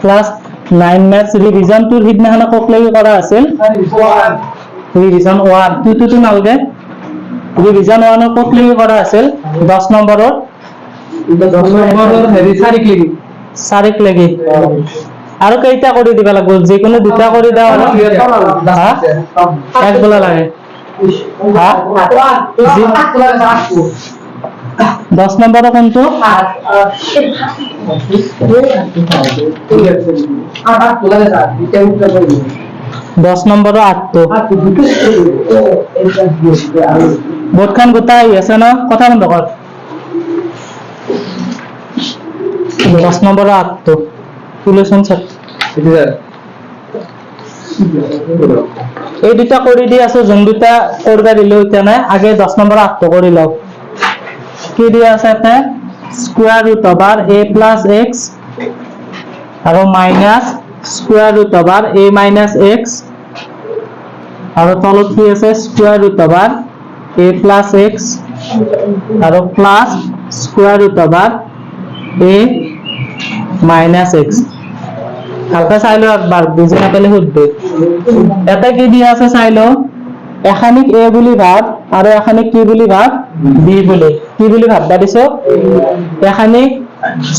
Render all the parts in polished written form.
Class 9 maths revision tour হিদনাখানে ককলেগি কৰা আছিল revision 1 টুটো নালগে ৰিভিজন 1 ৰ ককলেগি কৰা আছিল 10 নম্বৰৰ হেৰি চাৰিক লাগি আৰু কেইটা কৰি দিবা লাগিব যিকোনো দুটা কৰি দাও আৰু এক বলা লাগে 10 নম্বৰৰ কোনটো 10 নম্বৰৰ 8টো বোৰ্ডখন গোটা আহি আছে ন কথা বন্ধ কৰ 10 নম্বৰৰ 8টো সলিউশন সেট এই দুটা কৰি দি আছো যোন দুটা কৰবা দিলো এতিয়া নাই আগে 10 নম্বৰ 8টো কৰি লও কি দিয়া আছে তে square root over a plus x আৰু minus square root over a minus x আৰু তলত কি আছে square root over a plus x আৰু plus square root over a minus x হালকা চাইলো একবার বুঝে না পেলে হুদবে এটা কি দিয়া আছে চাইলো এখানিক a বুলি ভাব আৰু এখানিক কি বুলি ভাব b বুলি কি বুলি ভাববা দিছো এখানিক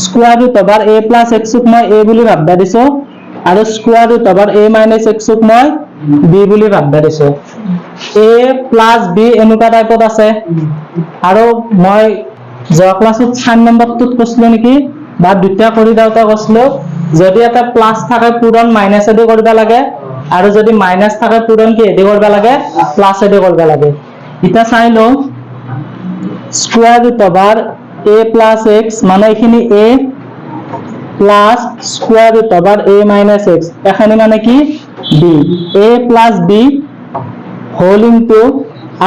square root over a plus x ক মই a বুলি ভাববা দিছো আৰু square root over a minus x ক মই b বুলি ভাববা দিছো a প্লাস b এনেকুৱা টাইপত আছে আৰু মই যোৱা ক্লাছত 4 নম্বৰটোত কৈছিলো নেকি বা দুটা কৰি দাওতা কৈছিলো যদি এটা প্লাস থাকে পূৰণ মাইনাস এদি কৰিবা লাগে আৰু যদি মাইনাস থাকে পূৰণ কি এদি কৰিবা লাগে প্লাস এদি কৰিবা লাগে এটা চাই লো square root over a plus x মানে এখানে a plus square root over a minus x এখানে মানে কি b a প্লাস b হোল ইনটু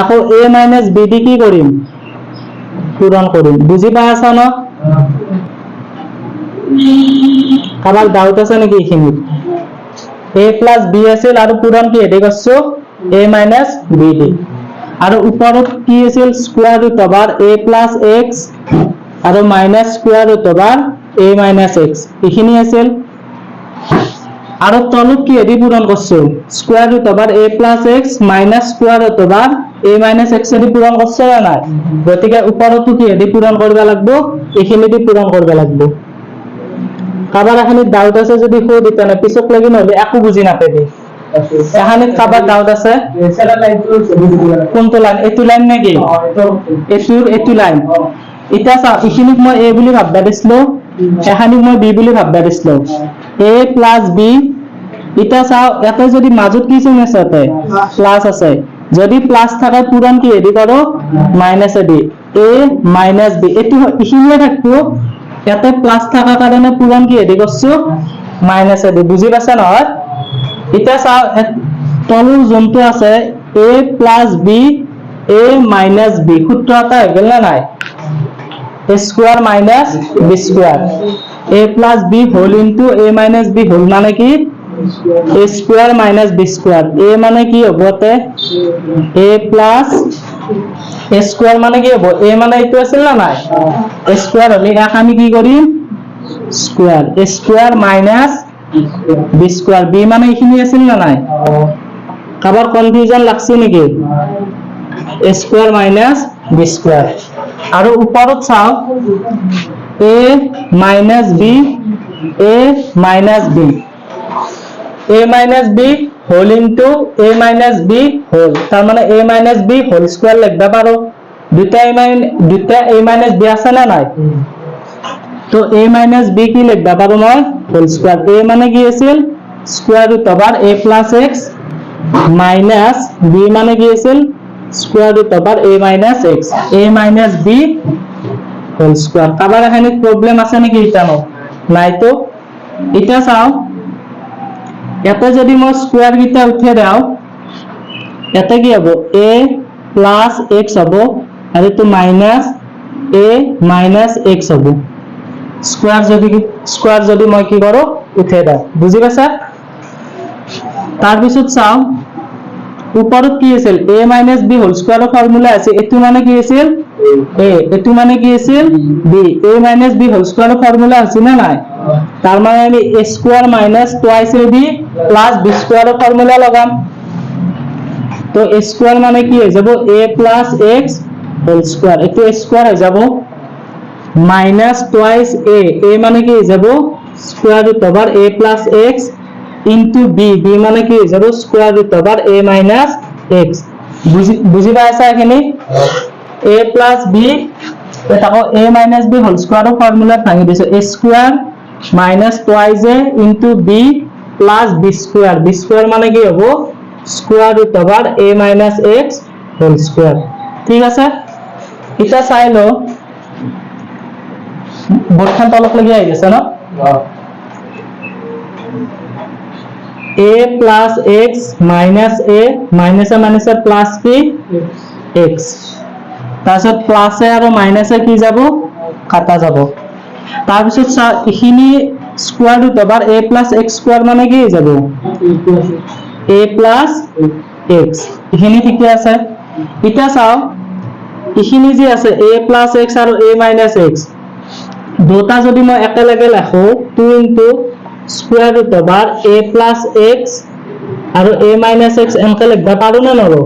আকৌ a মাইনাস b দি কি কৰিম পূৰণ কৰিম বুজি পাই আছা ন কাবাৰ ডাউট আছে নেকি এখিনি a plus b আছিল আৰু পূৰণ কি এদি কৰছো a minus b দি আৰু ওপৰত কি আছিল square root over a plus x আৰু minus square root over a minus x এখিনি আছিল আৰু তলত কি এদি পূৰণ কৰছো square root over a plus x minus square root over a minus x এদি পূৰণ কৰছো না নাই গতিকে ওপৰতো কি এদি পূৰণ কৰিব লাগিব এখিনি দি পূৰণ কৰিব লাগিব কাবাৰ এখানে ডাউট আছে যদি কো দিতা না পিছক লাগি নহলে একো বুজি নাপাবি এখানে কাবাৰ ডাউট আছে কোনটো লাইন এটো লাইন নেকি এটো লাইন এটা চা এখিনিক মই a বুলি ভাববা দিছলো এখানিক মই b বুলি ভাববা দিছলো a plus b এটা চাও এটা যদি মাজত কি চিন আছে তে প্লাস আছে যদি প্লাস থাকে পূৰণ কি এদি করো মাইনাস এদি a minus b এটো এখিনিয়ে থাকবো ইয়াতে প্লাস থাকা কারণে পূরণ কি এদি করছো মাইনাস এদি বুঝি পাছা নহয় এটা চাও তলৰ যোনটো আছে a plus b a minus b সূত্র এটা হৈ গেল না নাই a square minus b square a plus b whole into a minus b whole মানে কি a square minus b square a মানে কি হবতে a plus a স্কয়ার মানে কি হবো a মানে এইটো আছিল না নাই a স্কয়ার হলি এক আমি কি কৰিম square a square minus b square b মানে এখিনি আছিল না নাই কাবাৰ কনফিউজন লাগছে নেকি a square minus b square আৰু ওপৰত চাও a minus b a minus b a minus b whole into a minus b whole তার মানে a minus b whole square লিখবা পারো দুটা a minus b আছে না নাই তো a minus b কি লিখবা পারো মই whole square a মানে কি আছিল square root over a plus x minus b মানে কি আছিল square root over a minus x a minus b whole square কাবাৰ এখানে প্রবলেম আছে নেকি ইতানো নাই তো এটা চাও এটা যদি মই স্কয়ার গিটা উঠে দাও এটা কি হবে a plus x হবে আর এটো মাইনাস a minus x হবে স্কয়ার যদি মই কি করো উঠে দাও বুঝি পাছা তার পিছত চাও ওপৰত কি আছিল a minus b হোল স্কয়াৰৰ ফৰ্মুলা আছে এটো মানে কি আছিল a এটো মানে কি আছিল b a minus b whole স্কয়াৰৰ ফৰ্মুলা আছে না নাই তাৰ মানে আমি a square minus twice ab plus b স্কয়াৰৰ ফৰ্মুলা লগাম তো a স্কয়ার মানে কি হৈ যাব a plus x whole square এটো a স্কয়ার হৈ যাব minus twice a মানে কি হৈ যাব square root over a plus x into b মানে কি হৈ যাব square root over a minus x বুজি পাইছা এখানে a plus b এটাকো a minus b হোল স্কয়াৰৰ ফৰ্মুলা ভাঙি দিছো a square minus twice a into b plus b square মানে কি হ'ব square root over a minus x whole square ঠিক আছে এটা চাই লো বোর্ডখান তলক লাগি আহি আছে না a plus x minus a minus a plus কি x তারপর প্লাস এ আর মাইনাস এ কি যাব কাটা যাব তারপর এখানে square root over a plus x square মানে কি যাব a plus x এখানে ঠিক আছে এটা চাও এখানে যে আছে a plus x are a minus x দুটা যদি মই একেলগে লেখো 2 into square root over a plus x আৰু a minus x এনেকে লিখবা পাৰো না নৰো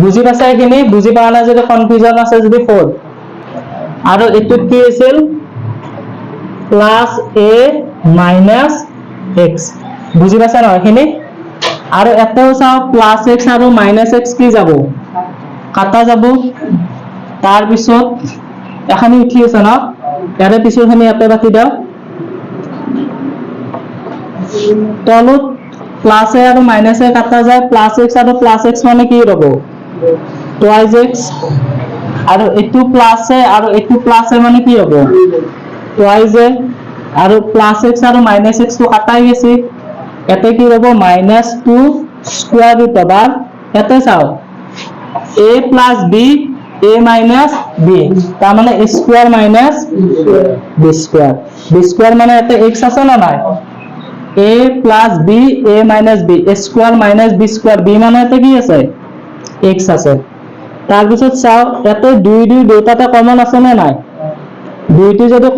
বুজি পাইছা এখানে বুজি পাৱা না যদি কনফিউজন আছে যদি 4 আৰু এটুত কি আছিল plus a minus x বুজি পাইছা না এখানে আৰু এটাও চাও plus x আৰু minus x কি যাব কাটা যাব তাৰ পিছত এখানে উঠি আছে না ইয়াৰে পিছৰখানি এতে ৰাখি দাও তলত প্লাস এ আৰু মাইনাস এ কাটা যায় প্লাস x আৰু প্লাস x মানে কি হ'ব twice x আৰু এটো প্লাস এ আৰু এটো প্লাস এ মানে কি হ'ব twice a আৰু প্লাস x আৰু মাইনাস x তো কাটাই গেছে এতে কি হ'ব -2 স্কয়ার রুট ওভার এতে চাও a plus b a minus b তার মানে a square minus b square মানে এতে x আছে না নাই a plus b a minus b a square minus b square b মানে এতে কি আছে x আছে তার পিছত চাও এতে 2 দুটাতে কমন আছে না নাই দুইটি যদি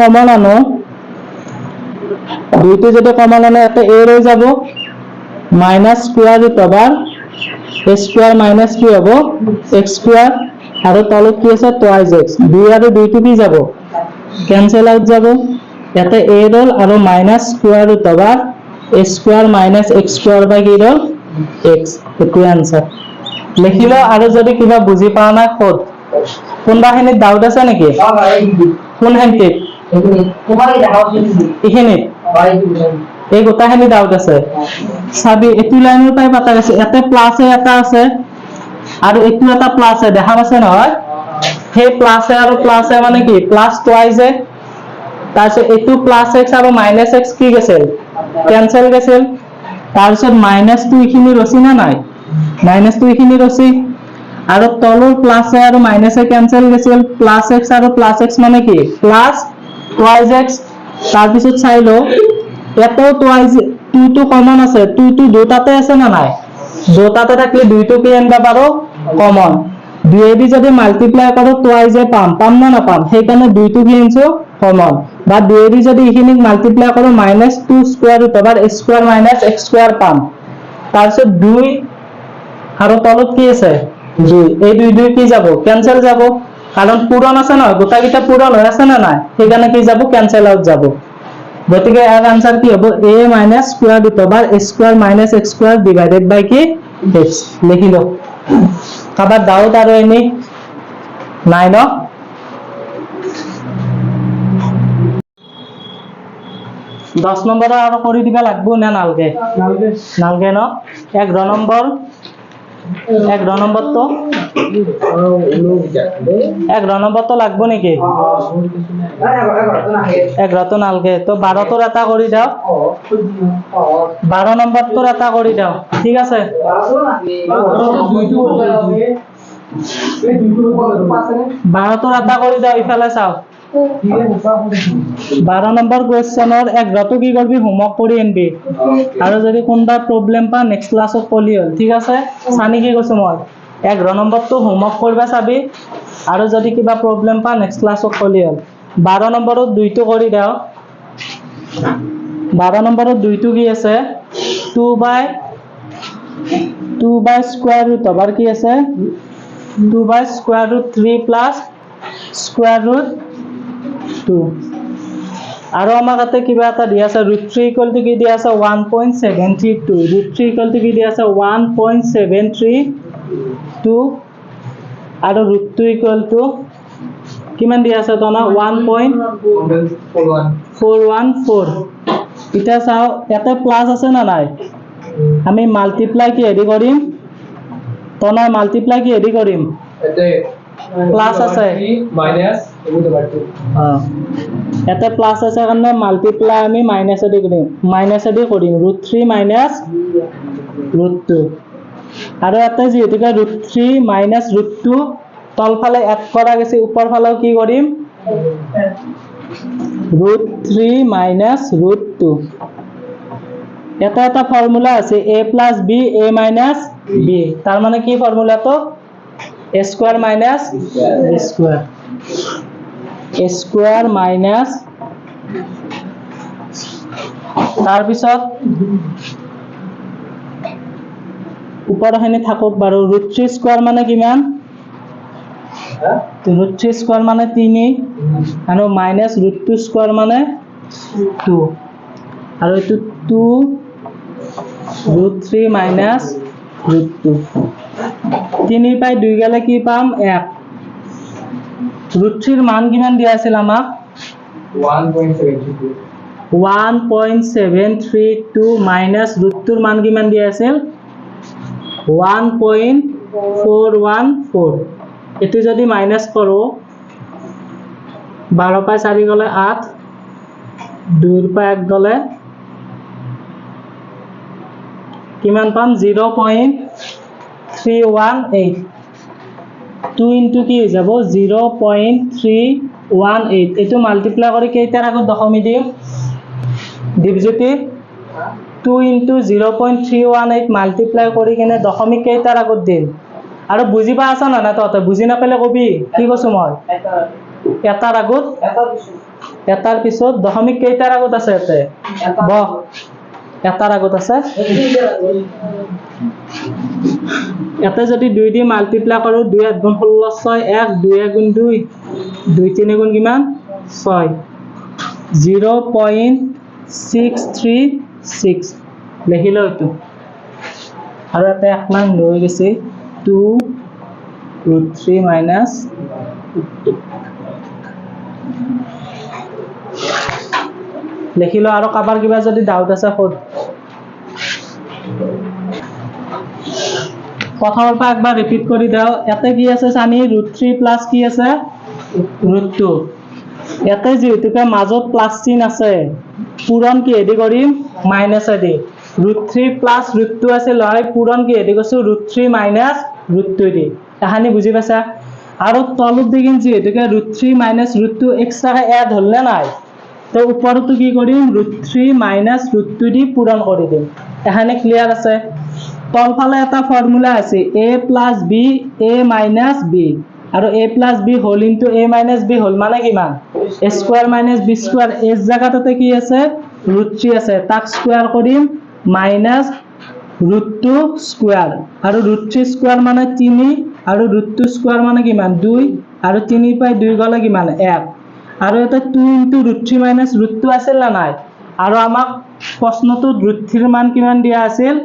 কমন আনো এতে a রয়ে যাব minus square root over a square minus কি হবে x স্কয়ার আর তলত কি আছে twice x 2 আর 2 টো কি যাব ক্যান্সেল আউট যাব এতে a রল আর minus square root over a square minus x square by কি রল x এটো आंसर লিখিলো আৰু যদি কিবা বুজি পাও না কোড কোনবাখিনি ডাউট আছে নেকি কোন হেনতে তোমারে দেখাও এখানে এই গোটাখিনি ডাউট আছে চাবি এটো লাইনৰ পাই পাতা আছে এতে প্লাস এ এটা আছে আৰু এটো এটা প্লাস এ দেখা আছে নহয় হে প্লাস এ আৰু প্লাস এ মানে কি প্লাস টুৱাইজ এ তাৰপিছত এটো প্লাস x আৰু মাইনাস x কি গেছিল ক্যান্সেল গেছিল তাৰপিছত -2 ইখিনি ৰছি না নাই -2 ইখিনি ৰছি আৰু তলৰ প্লাস এ আৰু মাইনাস এ ক্যান্সেল গেছিল প্লাস x আৰু প্লাস x মানে কি প্লাস টুৱাইজ x তাৰপিছত চাইলো এটো টুৱাইজ 2 টো কমন আছে 2 টো দুটাতে আছে না নাই দুটাতে থাকলে 2 টো কি আনবা পাৰো কমন 2 দি যদি মাল্টিপ্লাই কৰো টুৱাইজ এ পাম না না পাম সেইকাৰণে 2 টো কি আনছো কমন বা 2 দি যদি ইখিনি মাল্টিপ্লাই কৰো -2 square root over a square minus x square পাম তাৰপিছত 2 আৰু তলত কি আছে 2 এই 2 কি যাব ক্যান্সেল যাব কারণ পূরণ আছে না গোটাকিটা পূরণ হৈ আছে না নাই সেইকাৰণে কি যাব ক্যান্সেল আউট যাব গতিকে এর आंसर কি হ'ব a minus square root over a square minus x square divided by কি x লিখিলো কাবাৰ ডাউট আৰু এনি নাই ন 10 নম্বৰ আৰু কৰি দিবা লাগবো না নালগে ন 11 নম্বৰ তো 11 নম্বৰ তো লাগবো নেকি 11 তো নালগে তো 12 তোৰ এটা কৰি দাও 12 নম্বৰ তোৰ এটা কৰি দাও ঠিক আছে 12 তোৰ এটা কৰি দাও ইফালে চাও 12 নম্বৰ কুৱেশ্যনৰ 11টো কি কৰিবি হোমৱৰ্ক কৰি আনিবি আৰু যদি কোনোবা প্ৰব্লেম পা নেক্সট ক্লাছত কলি হ'ল ঠিক আছে চানি কি কৈছো মই 11 নম্বৰটো হোমৱৰ্ক কৰিবা চাবি আৰু যদি কিবা প্ৰব্লেম পা নেক্সট ক্লাছত কলি হ'ল 12 নম্বৰত দুইটো কৰি দাও 12 নম্বৰত দুইটো কি আছে 2 বাই স্কয়াৰ ৰুট over কি আছে 2 by square root 3 plus square root 2 আৰু আমাক ইয়াতে কিবা এটা দিয়া আছে √3 ইকুৱেল টু কি দিয়া আছে 1.732 √3 ইকুৱেল টু কি দিয়া আছে 1.732 আৰু √2 ইকুৱেল টু কিমান দিয়া আছে তো না 1.414 এটা চাও ইয়াতে প্লাস আছে না নাই আমি মাল্টিপ্লাই কি হেৰি কৰিম তো না মাল্টিপ্লাই কি হেৰি কৰিম এতে প্লাস আছে মাইনাস এতে প্লাস আছে কাৰণে মাল্টিপ্লাই আমি মাইনাস এদি কৰিম √3 মাইনাস √2 আৰু এতে যেহেতুকে √3 মাইনাস √2 তলফালে এড কৰা গৈছে ওপৰ ফালেও কি কৰিম √3 মাইনাস √2 এটা ফৰ্মুলা আছে a plus b a minus b তাৰ মানে কি ফৰ্মুলাটো a square minus b square a square minus তাৰ পিছত ওপৰখিনি থাকক বাৰু √3 স্কয়াৰ মানে কিমান √3 স্কয়াৰ মানে 3 আৰু মাইনাস √2 স্কয়াৰ মানে 2 আৰু এটো 2 √3 মাইনাস √2 3 পাই 2 গলে কি পাম 1 √3 ৰ মান কিমান দিয়া আছিল আমাক 1.732 মাইনাস √2 ৰ মান কিমান দিয়া আছিল 1.414 এটো যদি মাইনাস কৰো 12 পাই 4 গলে 8 2 পাই 1 গলে কিমান পাম 0.318 2 ইনটু কি হৈ যাব 0.318 এটো মাল্টিপ্লাই কৰি কেইটাৰ আগত দশমিক দিম ডিভিজিট 2 ইনটু 0.318 মাল্টিপ্লাই কৰি কেনে দশমিক কেইটাৰ আগত দিম আৰু বুজি পা আছা না তহঁতে বুজি নাপালে কবি কি কৈছো মই এটাৰ আগত এটাৰ পিছত দশমিক কেইটাৰ আগত আছে এতে ব এটাৰ আগত আছে এতে যদি 2 দি মাল্টিপ্লাই কৰো 2 8 গুণ 16 6 1 2 গুণ 2 2 3 গুণ কিমান 6 0.636 লিখিলো এটো আৰু এতে এক মান লৈ গৈছে 2 √3 মাইনাস লিখিলো আৰু কাবাৰ কিবা যদি ডাউট আছে খুদ প্ৰথমৰ পৰা একবাৰ ৰিপিট কৰি দাও এতে কি আছে সানি √3 প্লাস কি আছে √2 এতে যেহেতুকে মাজত প্লাস চিন আছে পূৰণ কি হেদি কৰিম মাইনাস এদি √3 প্লাস √2 আছে লয় পূৰণ কি হেদি কৈছো √3 মাইনাস √2 দি এখানি বুজি পাইছা আৰু তলত দিগিন যেহেতুকে √3 মাইনাস √2 এক্সট্ৰা এড হল না নাই তো উপৰটো কি কৰিম √3 মাইনাস √2 দি পূৰণ কৰি দিম এখানে ক্লিয়াৰ আছে তলফালে এটা ফৰ্মুলা আছে a plus b a minus b আৰু a plus b whole into a minus b whole মানে কিমান a square minus b square এর জায়গাটাতে কি আছে √3 আছে তাক স্কয়ার কৰিম মাইনাস √2 স্কয়াৰ আৰু √3 স্কয়াৰ মানে 3 আৰু √2 স্কয়াৰ মানে কিমান 2 আৰু 3 পাই 2 গলে কিমান 1 আৰু এটা 2 ইনটু √3 মাইনাস √2 আছিল না নাই আৰু আমাক প্ৰশ্নটোত √3 ৰ মান কিমান দিয়া আছিল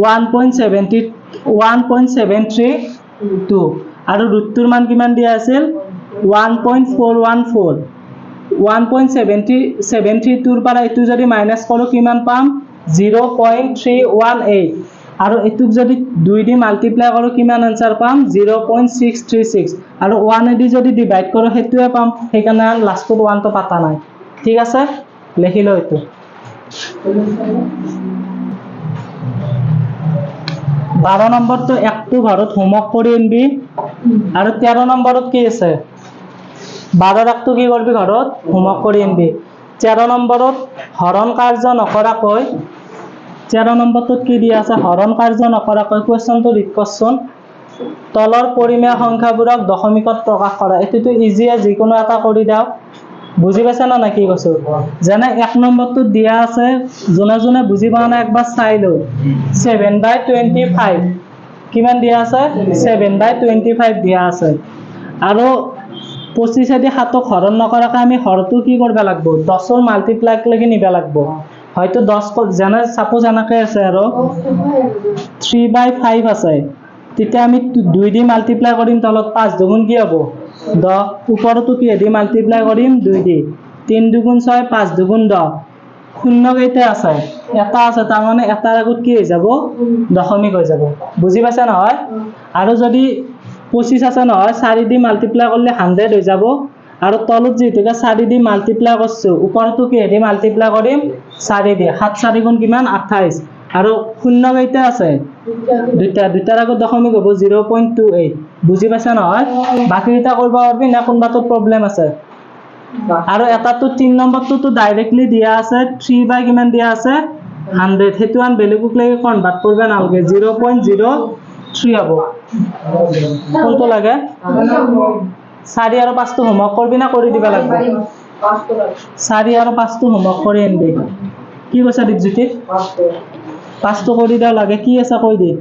1.732 আৰু √2 ৰ মান কিমান দিয়া আছিল 1.414 1.732 ৰ পৰা এটো যদি মাইনাস কৰো কিমান পাম 0.318 আৰু এটুক যদি 2 দি মাল্টিপ্লাই কৰো কিমান आंसर পাম 0.636 আৰু 1 দি যদি ডিভাইড কৰো হেতুৱে পাম সেইকাৰণে লাষ্টত 1 তো পাতা নাই ঠিক আছে লিখি লো এটো 12 নম্বৰ তো একটো ঘৰত হোমৱৰ্ক কৰি আনবি আৰু 13 নম্বৰত কি আছে 12 ৰাখতো কি কৰবি ঘৰত হোমৱৰ্ক কৰি আনবি 13 নম্বৰত হৰণ কাৰ্য নকৰাকৈ 13 নম্বৰটোত কি দিয়া আছে হৰণ কাৰ্য নকৰাকৈ কোৱেশ্চনটো ৰিড কৰচোন তলৰ পৰিমেয় সংখ্যাবোৰক দশমিকত প্ৰকাশ কৰা এটোটো ইজিয়ে যিকোনো এটা কৰি দাও বুজি পাইছা না কি কৈছো যেনে 1 নম্বৰটোত দিয়া আছে জোনে জোনে বুজি পোৱা নাই একবাৰ চাই লো 7/25 কিমান দিয়া আছে 7/25 দিয়া আছে আৰু 25 এদি 7ক হৰণ নকৰাকৈ আমি হৰটো কি কৰিব লাগিব 10ৰ মাল্টিপ্লাই লাগি নিবা লাগিব হয়তো 10 যেনে সাপোজ এনেকৈ আছে আৰু 3/5 আছে তেতিয়া আমি 2 দি মাল্টিপ্লাই কৰিম তলত 5 দুগুণ কি হ'ব 10 ওপৰতো কি দি মাল্টিপ্লাই কৰিম 2 দি 3 দুগুণ 6 5 দুগুণ 10 শূন্য কেইটা আছে এটা আছে তাৰ মানে এটাৰ আগত কি হৈ যাব দশমিক হৈ যাব বুজি পাইছা নহয় আৰু যদি 25 আছে নহয় 4 দি মাল্টিপ্লাই কৰিলে 100 হৈ যাব আৰু তলত যেটা 4 দি মাল্টিপ্লাই কৰছো ওপৰতো কি দি মাল্টিপ্লাই কৰিম 4 দি 7 4 গুণ কিমান 28 আৰু শূন্য কেইটা আছে দুটাৰ আগত দশমিক হ'ব 0.28 বুজি পাইছা নহয় বাকি এটা কৰিব পাৰবি না কোনবাটো প্ৰবলেম আছে আৰু এটাটো 3 নম্বৰটো ডাইৰেক্টলি দিয়া আছে 3 বাই কিমান দিয়া আছে 100 হেতু আন বেলেগক লাগি কনভার্ট করবে নালগে 0.03 হ'ব কোনটো লাগে 4 আৰু 5 টো হোমৱৰ্ক কৰবি না কৰি দিবা লাগবে 4 আৰু 5 টো হোমৱৰ্ক কৰি আনবি কি কৈছা দীপজ্যোতি 5 টো কৰি দাও লাগে কি আছে কৈ দি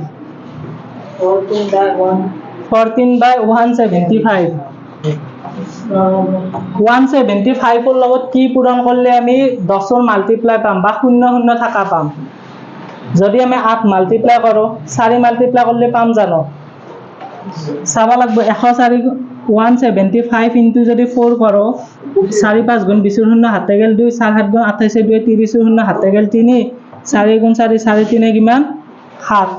14/175 175 ৰ লগত কি পূৰণ কৰলে আমি 10ৰ মাল্টিপ্লাই পাম বা 0 0 থাকা পাম যদি আমি 8 মাল্টিপ্লাই কৰো 4 মাল্টিপ্লাই করলে পাম জানো চাবা লাগবে 175 ইনটু যদি 4 করো 4 5 গুণ 20 0 হাতে গেল 2 4 7 গুণ 28 2 30 0 হাতে গেল 3 4 গুণ 4 4 3 কিমান 7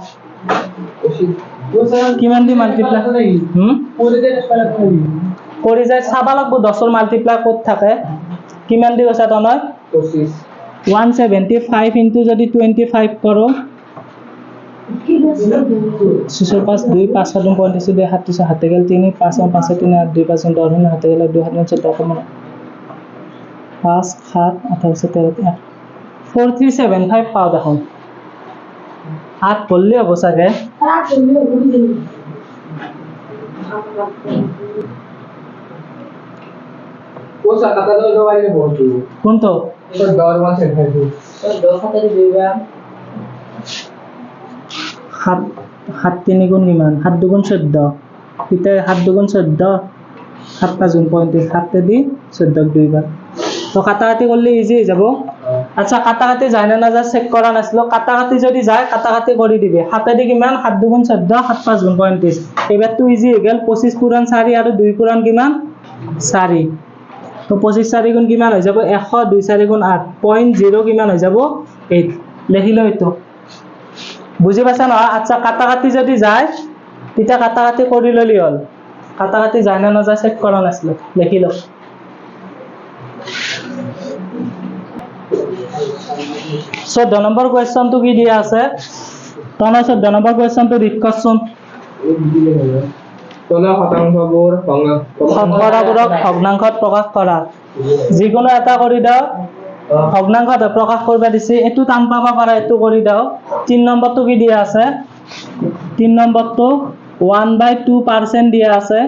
কিমান দি মাল্টিপ্লাই কৰি যায় চাবা লাগব 10ৰ মাল্টিপ্লাই ক'ত থাকে কিমান দি কৈছা তই 25 175 ইনটু যদি 25 করো 6 5 2 5 7 35 2 7 হাতে গেল 3 5 5 3 8 2 5 10 হাতে গেল 2 7 14 কমন 5 7 28 13 4375 পাও দেখোন 8 বললে হ'ব চাগে কোসা কাটা দাও জবাইলে বলতো কোনটো 10/175 10 খাতে দিবা 7 3 গুণ কিমান 7 দুগুণ 14 কিতে 7 দুগুণ 14 7 5 গুণ 35 7 দি 14 দুইবার তো কাটাকাটি করলে ইজি হয়ে যাব আচ্ছা কাটাকাটি যায় না না যা চেক করা নাছিল কাটাকাটি যদি যায় কাটাকাটি করে দিবে 7 দি কিমান 7 দুগুণ 14 7 5 গুণ 35 এবার তো ইজি হয়ে গেল 25 পূরণ 4 আর 2 পূরণ কিমান 4 তো 25 4 গুণ কিমান হৈ যাব 100 2 4 গুণ 8 0.0 কিমান হৈ যাব 8 লিখিলো এটো বুঝি পাইছা না আচ্ছা কাটাকাটি যদি যায় তিতা কাটাকাটি কৰি ললি হল কাটাকাটি যায় না না যায় চেক কৰা নাছিল লিখিলো 14 নম্বৰ কোৱেশ্চনটো কি দিয়া আছে তনা 14 নম্বৰ কোৱেশ্চনটো ৰিড কৰচোন তলা শতাংশবোৰ শতকৰাবোৰক ভগ্নাংশত প্ৰকাশ কৰা যিকোনো এটা কৰি দাও ভগ্নাংশত প্ৰকাশ কৰিব দিছে এটো টান পাবা পাৰা এটো কৰি দাও 3 নম্বৰটো কি দিয়া আছে 3 নম্বৰটো 1/2% দিয়া আছে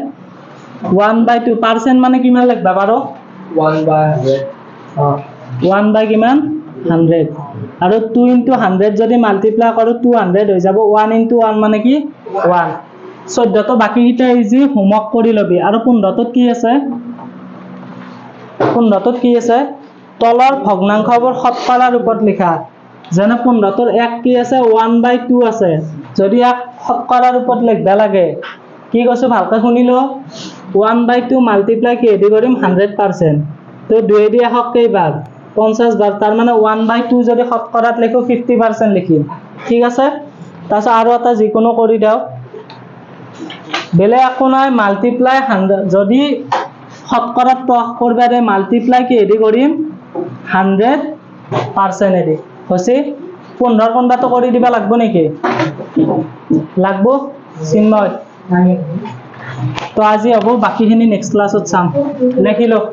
1/2% মানে কিমান লিখবা পাৰো 1 by কিমান 100 আৰু 2 into 100 যদি মাল্টিপ্লাই কৰো 200 হৈ যাব 1 into 1 মানে কি 1 14 তো বাকি কিটা ইজি হোমৱৰ্ক কৰি লবি আৰু 15 ত কি আছে 15 ত কি আছে তলৰ ভগ্নাংশবোৰ শতকৰা ৰূপত লিখা যেনে 15 তোৰ 1 কি আছে 1/2 আছে যদি এক শতকৰা ৰূপত লিখবা লাগে কি কৈছো ভালকৈ শুনিলো 1/2 মাল্টিপ্লাই কি দি কৰিম 100% তো 2 দি হক কেইবাৰ 50 বাৰ তাৰ মানে 1/2 যদি শতকৰাত লিখো 50% লিখিম ঠিক আছে তাছ আৰু এটা যিকোনো কৰি দাও বেলে একো নাই মাল্টিপ্লাই 100 যদি শতকৰাত প্ৰকাশ কৰবা দে মাল্টিপ্লাই কি দি কৰিম 100% এদি হসি 15 কোনবাটো কৰি দিবা লাগবো নেকি লাগবো চিন্ময় তো আজি হ'ব, বাকীখিনি নেক্সট ক্লাছত চাম। লিখি লওক।